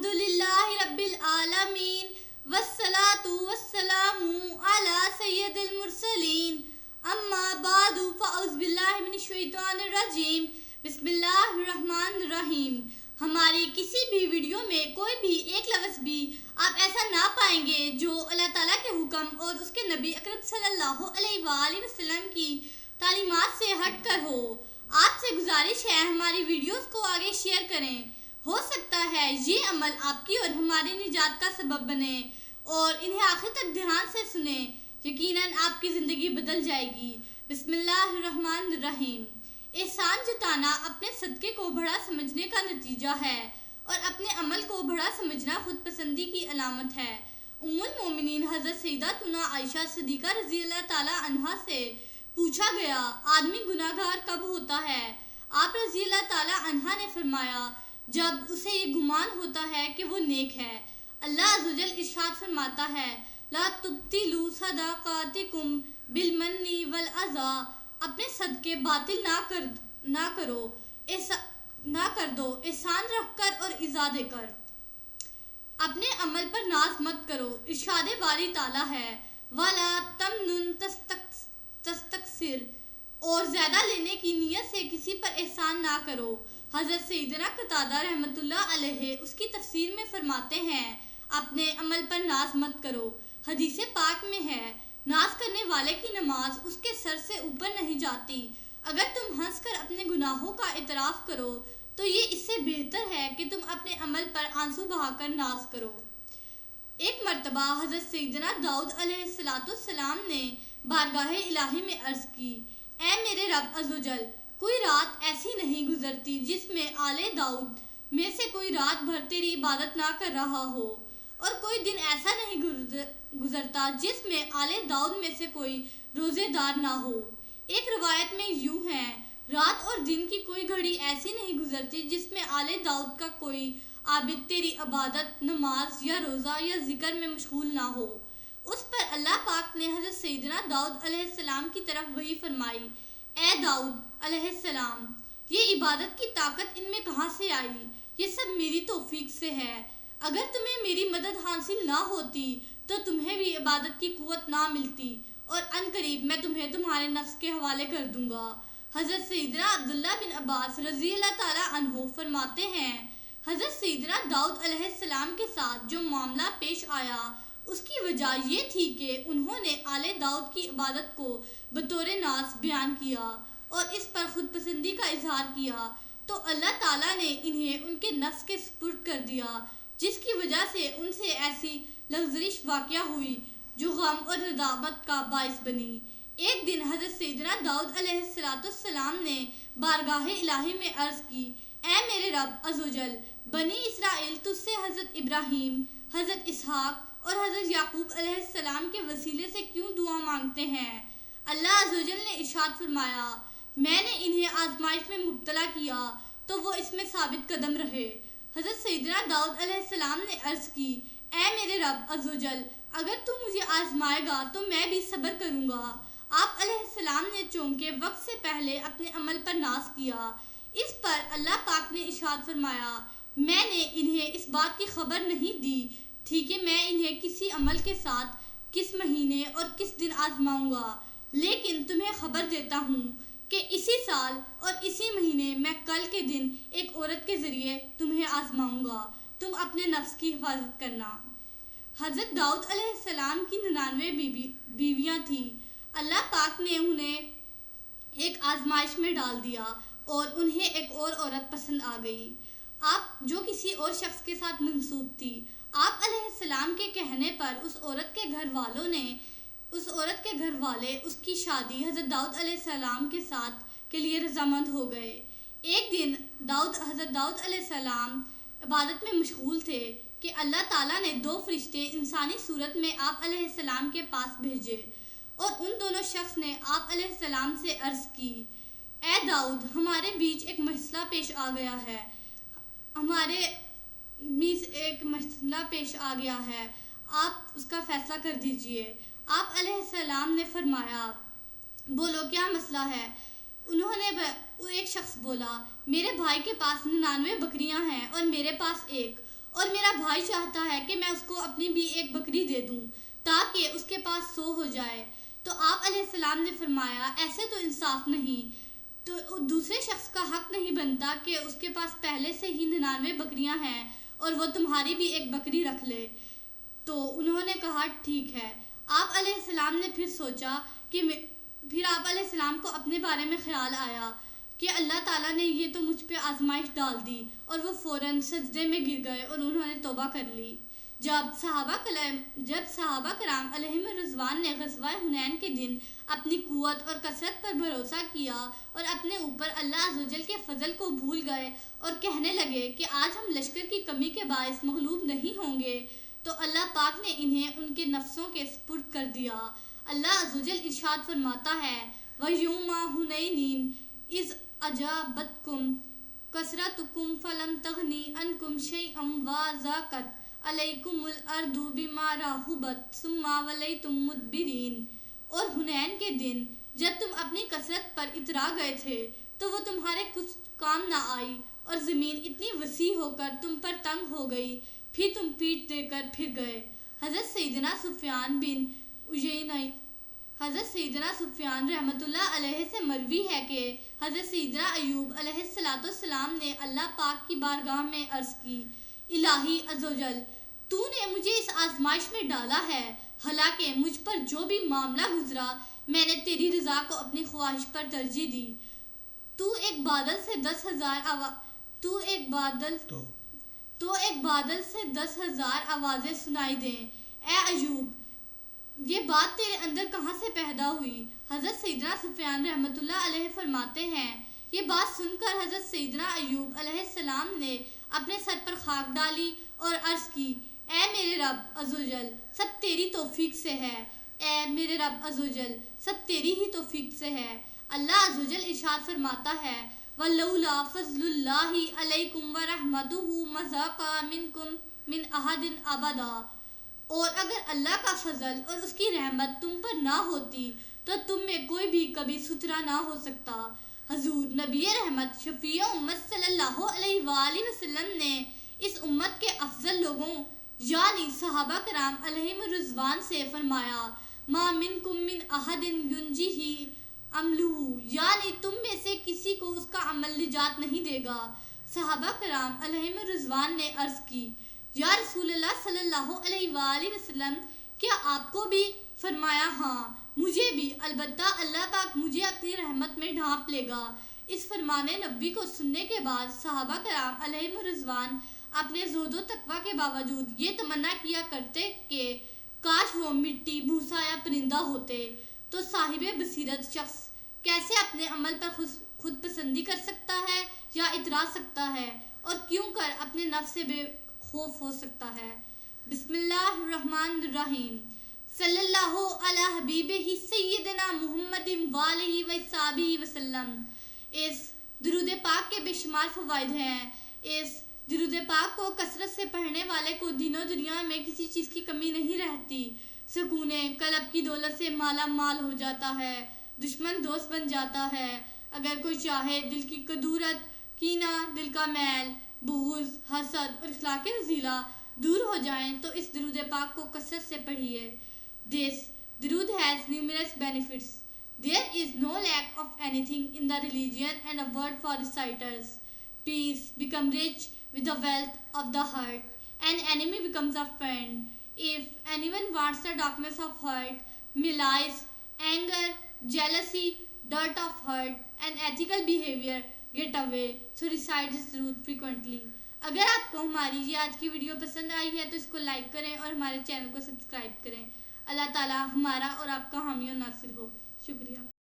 अल्हम्दुलिल्लाह रब्बिल आलमीन वस्सलातु वस्सलामु अला सय्यदिल मुरसलीन अम्मा बादु फ़अऊज़ु बिल्लाहि मिनश शैतानिर रजीम बिस्मिल्लाहिर रहमानिर रहीम। हमारी किसी भी वीडियो में कोई भी एक लफ्ज़ भी आप ऐसा ना पाएंगे जो अल्लाह ताला के हुक्म और उसके नबी अकरम सल्लल्लाहु अलैहि वसल्लम की तालीमात से हट कर हो। आपसे गुजारिश है हमारी वीडियोस को आगे शेयर करें। हो सकता है ये अमल आपकी और हमारे निजात का सबब बने और इन्हें आखिर तक ध्यान से सुने, यकीनन आपकी ज़िंदगी बदल जाएगी। बिस्मिल्लाहिर्रहमानिर्रहीम। एहसान जताना अपने सदक़े को बड़ा समझने का नतीजा है और अपने अमल को बड़ा समझना खुद पसंदी की अलामत है। उम्मुल मोमिनीन हज़रत सैयदतुना आयशा सिद्दीक़ा रज़ियल्लाहु ताला अन्हा से पूछा गया, आदमी गुनाहगार कब होता है? आप रज़ियल्लाहु ताला अन्हा ने फरमाया, जब उसे ये गुमान होता है कि वो नेक है। अल्लाह अज़्ज़वजल इरशाद फरमाता है, ला तुब्तिलू सदाक़ातिकुम बिलमन्नी वल अज़ा। अपने सदके बातिल ना कर दो, एहसान रख कर और इज़ा देकर। अपने अमल पर नाज मत करो। इरशाद बारी ताला है, वला तमनुन तस्तक्सिर, और ज़्यादा लेने की नीयत से किसी पर एहसान ना करो। हज़रत सैयदना कतादा रहमतुल्लाह अलैहि उसकी तफसीर में फरमाते हैं, अपने अमल पर नाज मत करो। हदीस पाक में है, नाज करने वाले की नमाज उसके सर से ऊपर नहीं जाती। अगर तुम हंसकर अपने गुनाहों का इतराफ़ करो तो ये इससे बेहतर है कि तुम अपने अमल पर आंसू बहाकर नाज करो। एक मर्तबा हज़रत सैयदना दाऊद अलैहिस्सलाम ने बारगाह इलाही में अर्ज़ की, ऐ मेरे रब अज़्ज़वजल, कोई रात ऐसी नहीं गुजरती जिसमें आले दाऊद में से कोई रात भर तेरी इबादत ना कर रहा हो, और कोई दिन ऐसा नहीं गुजरता जिसमें आले दाऊद में से कोई रोज़ेदार ना हो। एक रवायत में यूं है, रात और दिन की कोई घड़ी ऐसी नहीं गुजरती जिसमें आले दाऊद का कोई आबिद तेरी इबादत, नमाज या रोज़ा या ज़िक्र में मशगूल ना हो। उस पर अल्लाह पाक ने हज़रत सैयदना दाऊद अलैहिस्सलाम की तरफ वही फरमाई, ए दाऊद अलैहिस्सलाम, ये इबादत की ताकत इनमें कहाँ से आई? ये सब मेरी तौफीक से है। अगर तुम्हें मेरी मदद हासिल ना होती तो तुम्हें भी इबादत की कुव्वत ना मिलती, और अनकरीब मैं तुम्हें तुम्हारे नफ्स के हवाले कर दूंगा। हज़रत सैयदना अब्दुल्लाह बिन अब्बास रज़ियल्लाहु ताला अन्हु फरमाते हैं, हज़रत सैयदना दाऊद अलैहिस्सलाम के साथ जो मामला पेश आया उसकी वजह ये थी कि उन्होंने आले दाऊद की इबादत को बतौर नाज बयान किया और इस पर खुद पसंदी का इजहार किया, तो अल्लाह ताला ने इन्हें उनके नफ्स के सुपुर्द कर दिया, जिसकी वजह से उनसे ऐसी लग्जरिश वाक़या हुई जो गम और नदामत का बाइस बनी। एक दिन हज़रत सैयदना दाऊद अलैहिस्सलाम ने बारगाह इलाही में अर्ज़ की, ऐ मेरे रब अज़्ज़वजल, बनी इसराइल तुझसे हज़रत इब्राहीम, हज़रत इसहाक और हज़रत याकूब अलैहिस्सलाम के वसीले से क्यों दुआ मांगते हैं? अल्लाह अज़्ज़वजल ने इरशाद फरमाया, मैंने इन्हें आजमाइश में मुब्तला किया तो वो इसमें साबित कदम रहे। हज़रत सैयदना दाऊद अलैहिस्सलाम ने अर्ज़ की, ऐ मेरे रब अज़्ज़वजल, अगर तू मुझे आजमाएगा तो मैं भी सब्र करूँगा। आप अलैहिस्सलाम ने चौंके वक्त से पहले अपने अमल पर नाज किया। इस पर अल्लाह पाक ने इरशाद फरमाया, मैंने इन्हें इस बात की खबर नहीं दी थी कि मैं इन्हें किसी अमल के साथ किस महीने और किस दिन आजमाऊंगा, लेकिन तुम्हें खबर देता हूँ कि इसी साल और इसी महीने मैं कल के दिन एक औरत के ज़रिए तुम्हें आजमाऊंगा। तुम अपने नफ्स की हिफाजत करना। हज़रत दाऊद अलैहिस्सलाम की 99 बीवियाँ थीं। अल्लाह पाक ने उन्हें एक आजमाइश में डाल दिया और उन्हें एक और औरत पसंद आ गई, आप जो किसी और शख्स के साथ मंसूब थी। आप अलैहिस्सलाम के कहने पर उस औरत के घर वाले उसकी शादी हज़रत दाऊद अलैहिस्सलाम के साथ के लिए रज़ामंद हो गए। एक दिन हज़रत दाऊद अलैहिस्सलाम इबादत में मशगूल थे कि अल्लाह ताला ने 2 फरिश्ते इंसानी सूरत में आप अलैहिस्सलाम के पास भेजे, और उन दोनों शख्स ने आप अलैहिस्सलाम से अर्ज़ की, ए दाऊद, हमारे बीच एक मसला पेश आ गया है, आप उसका फ़ैसला कर दीजिए। आप अलैहिस्सलाम ने फरमाया, बोलो क्या मसला है? एक शख्स बोला, मेरे भाई के पास 99 बकरियां हैं और मेरे पास एक, اور میرا بھائی چاہتا ہے کہ میں اس کو اپنی بھی ایک بکری دے دوں تاکہ اس کے پاس 100 ہو جائے۔ تو آپ علیہ السلام نے فرمایا ایسے تو انصاف نہیں، تو دوسرے شخص کا حق نہیں بنتا کہ اس کے پاس پہلے سے ہی 99 بکریاں ہیں اور وہ تمہاری بھی ایک بکری رکھ لے۔ تو انہوں نے کہا ٹھیک ہے۔ آپ علیہ السلام نے پھر سوچا کہ پھر آپ علیہ السلام کو اپنے بارے میں خیال آیا کہ اللہ تعالیٰ نے یہ تو مجھ پہ آزمائش ڈال دی، اور وہ فوراً سجدے میں گر گئے اور انہوں نے توبہ کر لی۔ جب صحابہ کرام علیہم رضوان نے غزوہ حنین کے دن اپنی قوت اور کثرت پر بھروسہ کیا اور اپنے اوپر اللہ عز و جل کے فضل کو بھول گئے اور کہنے لگے کہ آج ہم لشکر کی کمی کے باعث مغلوب نہیں ہوں گے، تو اللہ پاک نے انہیں ان کے نفسوں کے سپرد کر دیا۔ اللہ عز و جل ارشاد فرماتا ہے وَيَوْمَ حُنَيْنٍ إِذْ أَعْجَبَتْكُمْ كَثْرَتُكُمْ فَلَمْ تَغْنِ عَنْكُمْ شَيْئًا وَضَاقَتْ عَلَيْكُمُ الْأَرْضُ بِمَا رَحُبَتْ ثُمَّ وَلَيْتُمْ مُدْبِرِينَ۔ اور حنین کے دن جب تم اپنی کثرت پر اترا گئے تھے تو وہ تمہارے کچھ کام نہ آئی، اور زمین اتنی وسیع ہو کر تم پر تنگ ہو گئی، پھر تم پیٹ دے کر پھر گئے۔ حضرت سیدنا سفیان رحمۃ اللہ علیہ سے مروی ہے کہ حضرت سیدنا ایوب علیہ السلام نے اللہ پاک کی بارگاہ میں عرض کی الہی عز و جل، تو نے مجھے اس آزمائش میں ڈالا ہے، حالانکہ مجھ پر جو بھی معاملہ گزرا میں نے تیری رضا کو اپنی خواہش پر ترجیح دی۔ تو ایک بادل سے 10,000 آوازیں سنائی دیں۔ اے ایوب، یہ بات تیرے اندر کہاں سے پیدا ہوئی؟ حضرت سیدنا سفیان رحمۃ اللہ علیہ فرماتے ہیں یہ بات سن کر حضرت سیدنا ایوب علیہ السلام نے اپنے سر پر خاک ڈالی اور عرض کی اے میرے رب عز و جل، سب تیری توفیق سے ہے، اے میرے رب عز و جل، سب تیری ہی توفیق سے ہے۔ اللہ عز و جل ارشاد فرماتا ہے وَلَوْلَا فَضْلُ اللَّهِ عَلَيْكُمْ وَرَحْمَتُهُ مَا زَاقَ مِنْكُمْ مِنْ أَحَدٍ أَبَدًا۔ اور اگر اللہ کا فضل اور اس کی رحمت تم پر نہ ہوتی تو تم میں کوئی بھی کبھی ستھرا نہ ہو سکتا۔ حضور نبی رحمت شفیع امت صلی اللہ علیہ وآلہ وسلم نے اس امت کے افضل لوگوں یعنی صحابہ کرام علیہم رضوان سے فرمایا ما منکم من احد ینجیہ عملہ، یعنی تم میں سے کسی کو اس کا عمل نجات نہیں دے گا۔ صحابہ کرام علیہم رضوان نے عرض کی یا رسول اللہ صلی اللہ علیہ وآلہ وسلم، کیا آپ کو بھی؟ فرمایا ہاں مجھے بھی، البتہ اللہ پاک مجھے اپنی رحمت میں ڈھانپ لے گا۔ اس فرمان نبی کو سننے کے بعد صحابہ کرام علیہم رضوان اپنے زہد و تقویٰ کے باوجود یہ تمنا کیا کرتے کہ کاش وہ مٹی، بھوسا یا پرندہ ہوتے۔ تو صاحب بصیرت شخص کیسے اپنے عمل پر خود پسندی کر سکتا ہے یا اتراز سکتا ہے، اور کیوں کر اپنے نفس سے بے خوف ہو سکتا ہے؟ بسم اللہ الرحمن الرحیم۔ صلی اللہ علی حبیبہ سیدنا محمد وآلہ وصحبہ وسلم۔ اس درود پاک کے بے شمار فوائد ہیں۔ اس درود پاک کو کثرت سے پڑھنے والے کو دین و دنیا میں کسی چیز کی کمی نہیں رہتی۔ سکون قلب کی دولت سے مالا مال ہو جاتا ہے، دشمن دوست بن جاتا ہے۔ اگر کوئی چاہے دل کی کدورت، کینہ، دل کا میل، بغض، حسد اور اخلاق رذیلہ دور ہو جائیں تو اس درود پاک کو کثرت سے پڑھیے۔ This درود has numerous benefits. There is no lack of anything in the religion and a word for reciters. Peace become rich with the wealth of the heart. An enemy becomes a friend. If anyone wants the darkness of heart, malice, anger, jealousy, dirt of heart, and ethical behavior get away. So recite this درود frequently. اگر آپ کو ہماری یہ آج کی video پسند آئی ہے تو اس کو لائک کریں اور ہمارے چینل کو سبسکرائب کریں۔ اللہ تعالی ہمارا اور آپ کا حامی و ناصر ہو۔ شکریہ۔